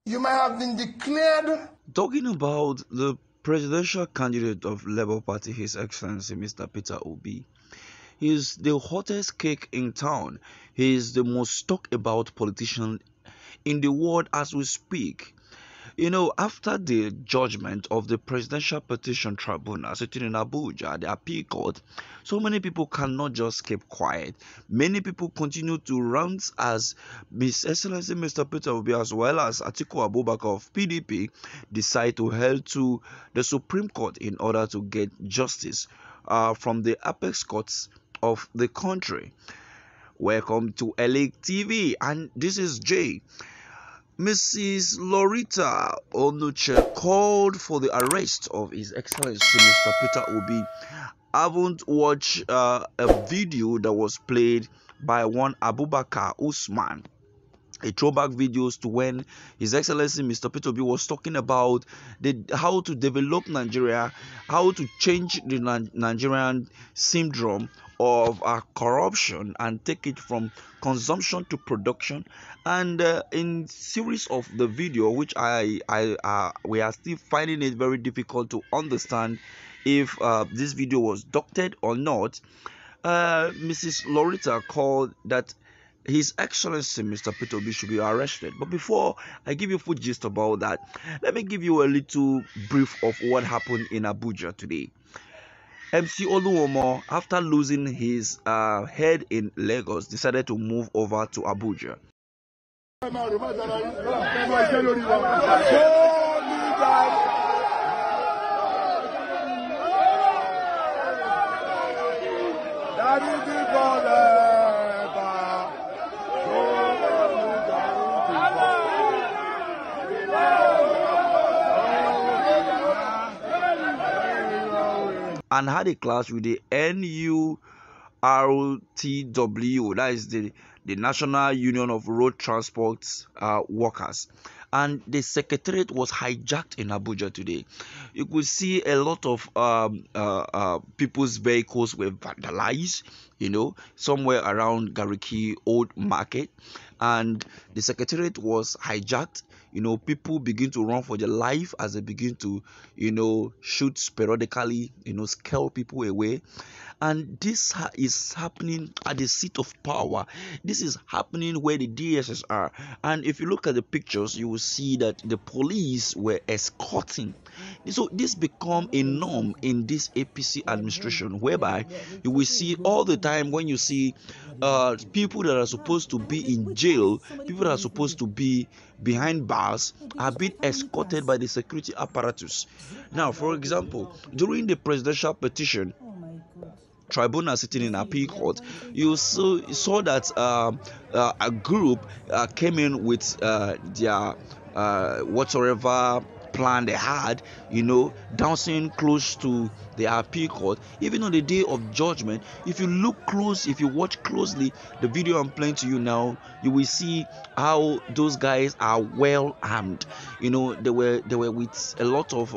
You might have been declared. Talking about the presidential candidate of Labour Party, His Excellency Mr. Peter Obi. He's the hottest cake in town. He's the most talked about politician in the world as we speak. After the judgment of the Presidential Petition Tribunal sitting in Abuja, the appeal court, so many people cannot just keep quiet. Many people continue to rant as His Excellency Mr. Peter Obi as well as Atiku Abubakar of PDP decide to head to the Supreme Court in order to get justice from the apex courts of the country. Welcome to Elite TV, and this is Jay. Mrs. Loretta Onuche called for the arrest of His Excellency Mr. Peter Obi. I haven't watched a video that was played by one Abubakar Usman. A throwback videos to when His Excellency Mr. Peter Obi was talking about how to develop Nigeria, how to change the Nigerian syndrome of corruption and take it from consumption to production. And in series of the video, which we are still finding it very difficult to understand if this video was doctored or not. Mrs. Loretta called that His Excellency Mr. Peter Obi should be arrested. But before I give you full gist about that, let me give you a little brief of what happened in Abuja today. MC Oluomo, after losing his head in Lagos, decided to move over to Abuja. And had a clash with the NURTW, that is the National Union of Road Transport Workers. And the secretariat was hijacked in Abuja today. You could see a lot of people's vehicles were vandalized, somewhere around Gariki Old Market. And the secretariat was hijacked. People begin to run for their life as they begin to, shoot sporadically, scare people away. And this is happening at the seat of power. This is happening where the DSS are. And if you look at the pictures, you will see that the police were escorting. So this become a norm in this APC administration, whereby you will see all the time when you see people that are supposed to be in jail, people that are supposed to be behind bars are being escorted by the security apparatus. Now, for example, during the presidential petition tribunal sitting in appeal court, you saw that a group came in with their whatever plan they had, dancing close to the appeal court. Even on the day of judgment, if you look close, if you watch closely the video I'm playing to you now, you will see how those guys are well armed. They were with a lot of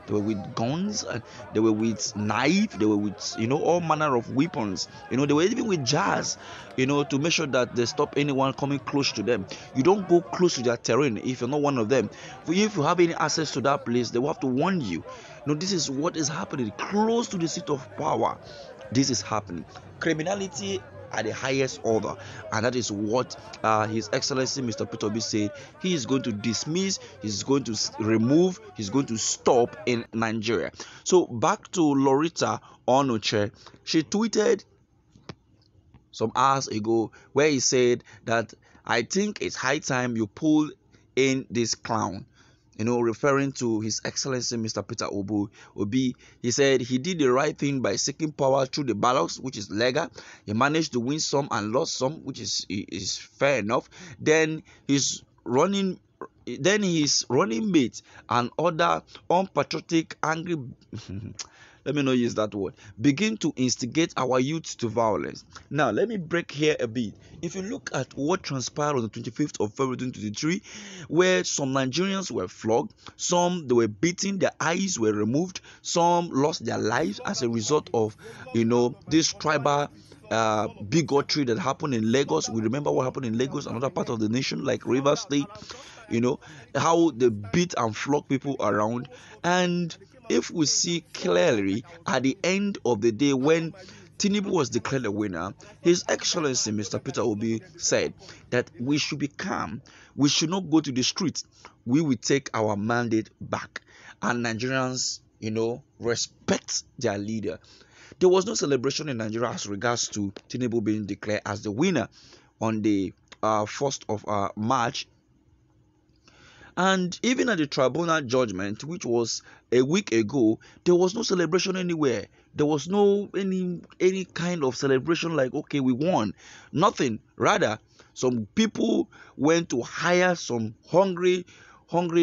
they were with guns, they were with knife, they were with all manner of weapons. They were even with jars, to make sure that they stop anyone coming close to them. You don't go close to their terrain if you're not one of them. If you have any access to that place, they will have to warn you. This is what is happening close to the seat of power. This is happening. Criminality at the highest order, and that is what His Excellency Mr. Peter Obi said he is going to dismiss, he's going to remove, he's going to stop in Nigeria. So back to Loretta Onuche. She tweeted some hours ago where he said that I think it's high time you pull in this clown. Referring to His Excellency Mr. Peter Obi, he said he did the right thing by seeking power through the ballots, which is legal. He managed to win some and lost some, which is fair enough. Then his running mate and other unpatriotic, angry let me not use that word, begin to instigate our youth to violence. Now, let me break here a bit. If you look at what transpired on the 25th of February 2023, where some Nigerians were flogged, some they were beaten, their eyes were removed, some lost their lives as a result of, this tribal bigotry that happened in Lagos. We remember what happened in Lagos, another part of the nation like Rivers State, how they beat and flog people around. And if we see clearly at the end of the day, when Tinubu was declared a winner, His Excellency Mr. Peter Obi said that we should be calm, we should not go to the streets, we will take our mandate back, and Nigerians, respect their leader. There was no celebration in Nigeria as regards to Tinubu being declared as the winner on the 1st of March. And even at the tribunal judgment, which was a week ago, there was no celebration anywhere. There was no any kind of celebration like, okay, we won. Nothing. Rather, some people went to hire some hungry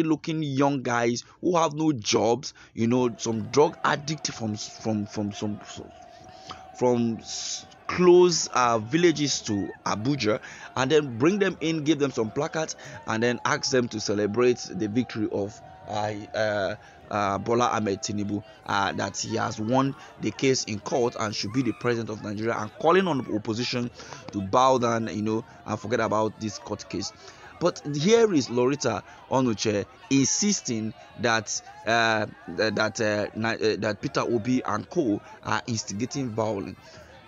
looking young guys who have no jobs, some drug addict from close villages to Abuja, and then bring them in, give them some placards, and then ask them to celebrate the victory of Bola Ahmed Tinubu, that he has won the case in court and should be the president of Nigeria, and calling on the opposition to bow down, and forget about this court case. But here is Loretta Onuche insisting that that Peter Obi and co are instigating violence.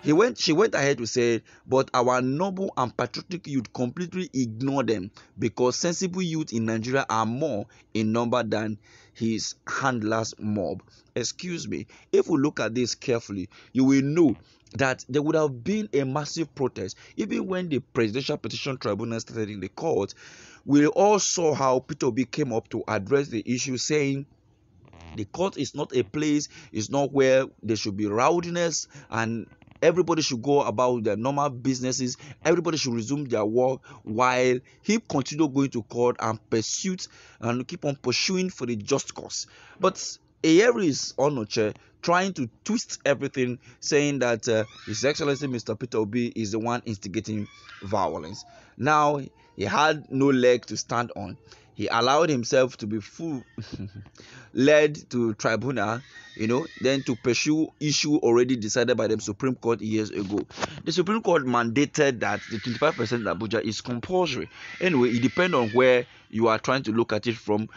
She went ahead to say, but our noble and patriotic youth completely ignore them, because sensible youth in Nigeria are more in number than his handlers mob. Excuse me, if we look at this carefully, you will know that there would have been a massive protest even when the Presidential Petition Tribunal started in the court. We all saw how Peter Obi came up to address the issue, saying the court is not a place, it's not where there should be rowdiness, and everybody should go about their normal businesses. Everybody should resume their work, while he continued going to court and pursuit and keep on pursuing for the just cause. But here is Onuche trying to twist everything, saying that His Excellency Mr. Peter Obi is the one instigating violence. Now he had no leg to stand on. He allowed himself to be led to tribunal, then to pursue issue already decided by the Supreme Court years ago. The Supreme Court mandated that the 25% Abuja is compulsory. Anyway, it depends on where you are trying to look at it from.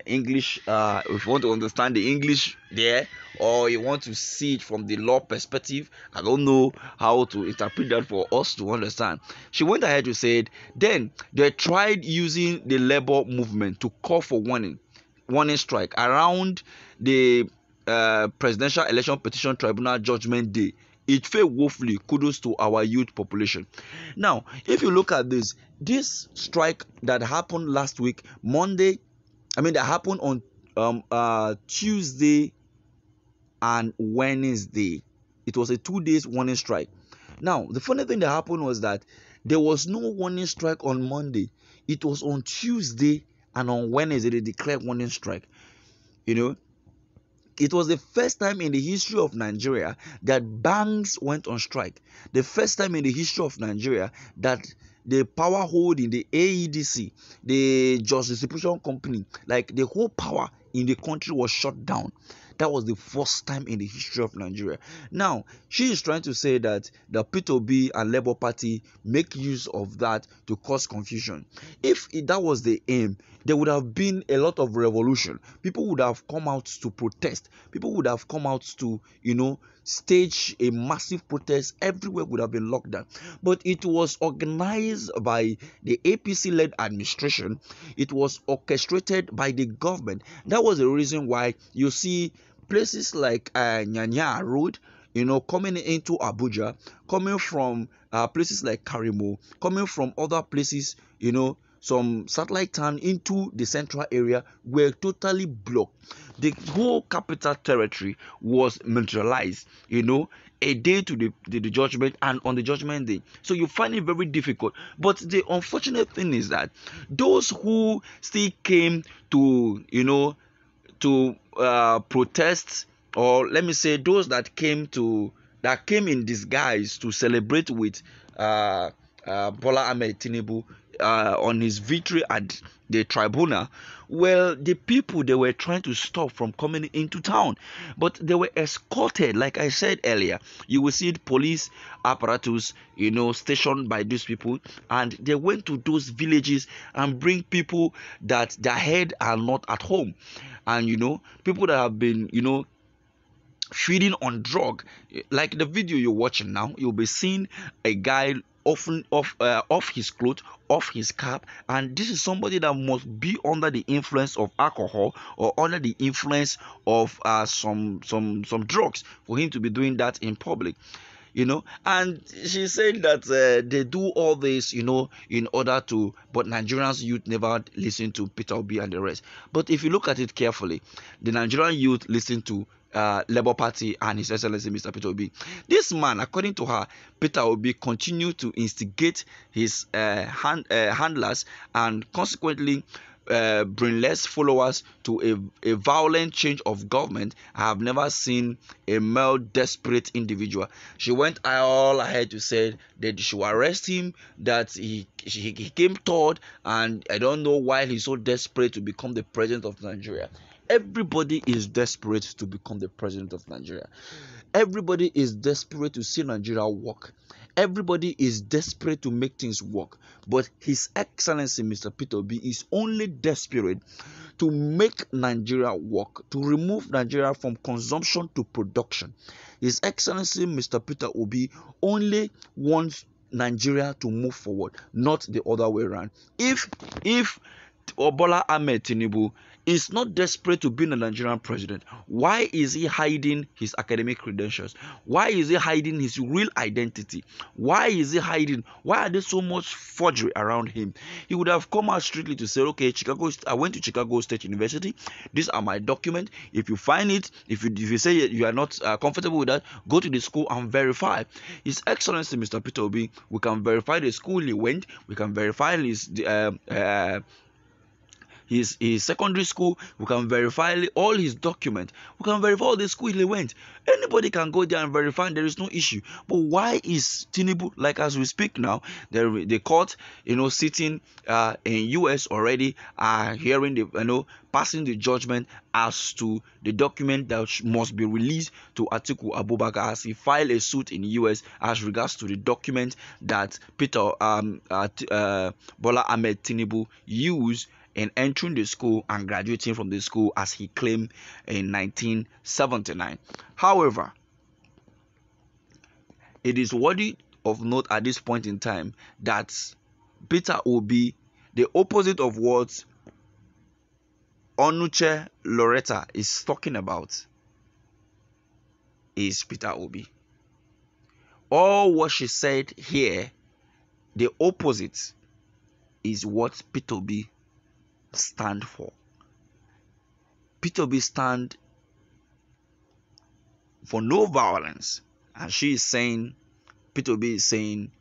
English, if you want to understand the English there, or you want to see it from the law perspective, I don't know how to interpret that for us to understand. She went ahead to say, then they tried using the labor movement to call for warning strike around the Presidential Election Petition Tribunal Judgment Day. It failed woefully. Kudos to our youth population. Now, if you look at this strike that happened last week, that happened on Tuesday and Wednesday. It was a 2 days warning strike. Now, the funny thing that happened was that there was no warning strike on Monday. It was on Tuesday and on Wednesday they declared warning strike. It was the first time in the history of Nigeria that banks went on strike. The first time in the history of Nigeria that the power holding, the AEDC, the Just Distribution Company, like the whole power in the country was shut down. That was the first time in the history of Nigeria. Now, she is trying to say that the Peter Obi and Labour Party make use of that to cause confusion. If that was the aim, there would have been a lot of revolution. People would have come out to protest. People would have come out to, stage a massive protest. Everywhere would have been locked down. But it was organized by the APC-led administration. It was orchestrated by the government. That was the reason why you see places like Nyanya Road, coming into Abuja, coming from places like Karimo, coming from other places, some satellite town into the central area were totally blocked. The whole capital territory was militarized, a day to the judgment and on the judgment day. So you find it very difficult. But the unfortunate thing is that those who still came to, protest, or let me say those that came in disguise to celebrate with Bola Ahmed Tinubu, on his victory at the tribunal, well, the people they were trying to stop from coming into town, but they were escorted. Like I said earlier, you will see the police apparatus, stationed by these people, and they went to those villages and bring people that their head are not at home, and people that have been feeding on drug. Like the video you're watching now, you'll be seeing a guy often off his clothes, off his cap, and this is somebody that must be under the influence of alcohol or under the influence of some drugs for him to be doing that in public. And she said that they do all this in order to, but Nigerians youth never listen to Peter Obi and the rest. But if you look at it carefully, the Nigerian youth listen to Labour Party and His Excellency Mr. Peter Obi. This man, according to her, Peter Obi, continued to instigate his handlers and consequently bring less followers to a violent change of government. I have never seen a more desperate individual. She went all ahead to say that she will arrest him, that he came third, and I don't know why he's so desperate to become the president of Nigeria. Everybody is desperate to become the president of Nigeria. Everybody is desperate to see Nigeria work. Everybody is desperate to make things work. But His Excellency Mr. Peter Obi is only desperate to make Nigeria work, to remove Nigeria from consumption to production. His Excellency Mr. Peter Obi only wants Nigeria to move forward, not the other way around. If Bola Ahmed Tinubu is not desperate to be a Nigerian president, why is he hiding his academic credentials? Why is he hiding his real identity? Why is he hiding? Why are there so much forgery around him? He would have come out strictly to say, okay, I went to Chicago State University. These are my documents. If you find it, if you say you are not comfortable with that, go to the school and verify. His Excellency Mr. Peter Obi, we can verify the school he went. We can verify his secondary school. We can verify all his documents. We can verify all the school he went. Anybody can go there and verify, and there is no issue. But why is Tinubu, like as we speak now, the court sitting in US already hearing the passing the judgment as to the document that must be released to Atiku Abubakar as he filed a suit in US as regards to the document that Bola Ahmed Tinubu used in entering the school and graduating from the school as he claimed in 1979. However, it is worthy of note at this point in time that Peter Obi, the opposite of what Onuche Loretta is talking about, is Peter Obi. All what she said here, the opposite is what Peter Obi stand for. Peter Obi stand for no violence, and she is saying, Peter Obi is saying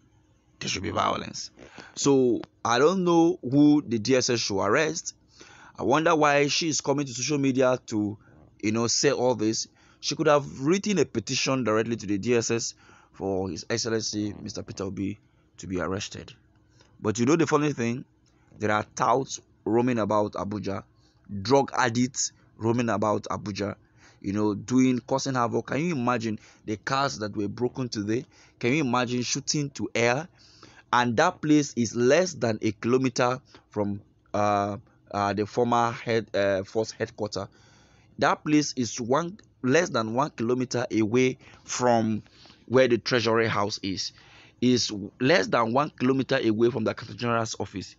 there should be violence. So I don't know who the DSS should arrest. I wonder why she is coming to social media to say all this. She could have written a petition directly to the DSS for His Excellency Mr. Peter Obi to be arrested. But the funny thing, there are touts roaming about Abuja, drug addicts roaming about Abuja, causing havoc. Can you imagine the cars that were broken today? Can you imagine shooting to air? And that place is less than a kilometer from the former force headquarters. That place is less than 1 kilometer away from where the Treasury House is less than 1 kilometer away from the Attorney General's office.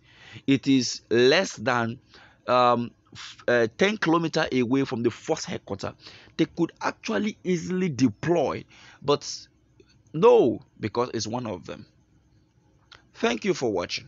It is less than 10 kilometers away from the force headquarters. They could actually easily deploy, but no, because it's one of them. Thank you for watching.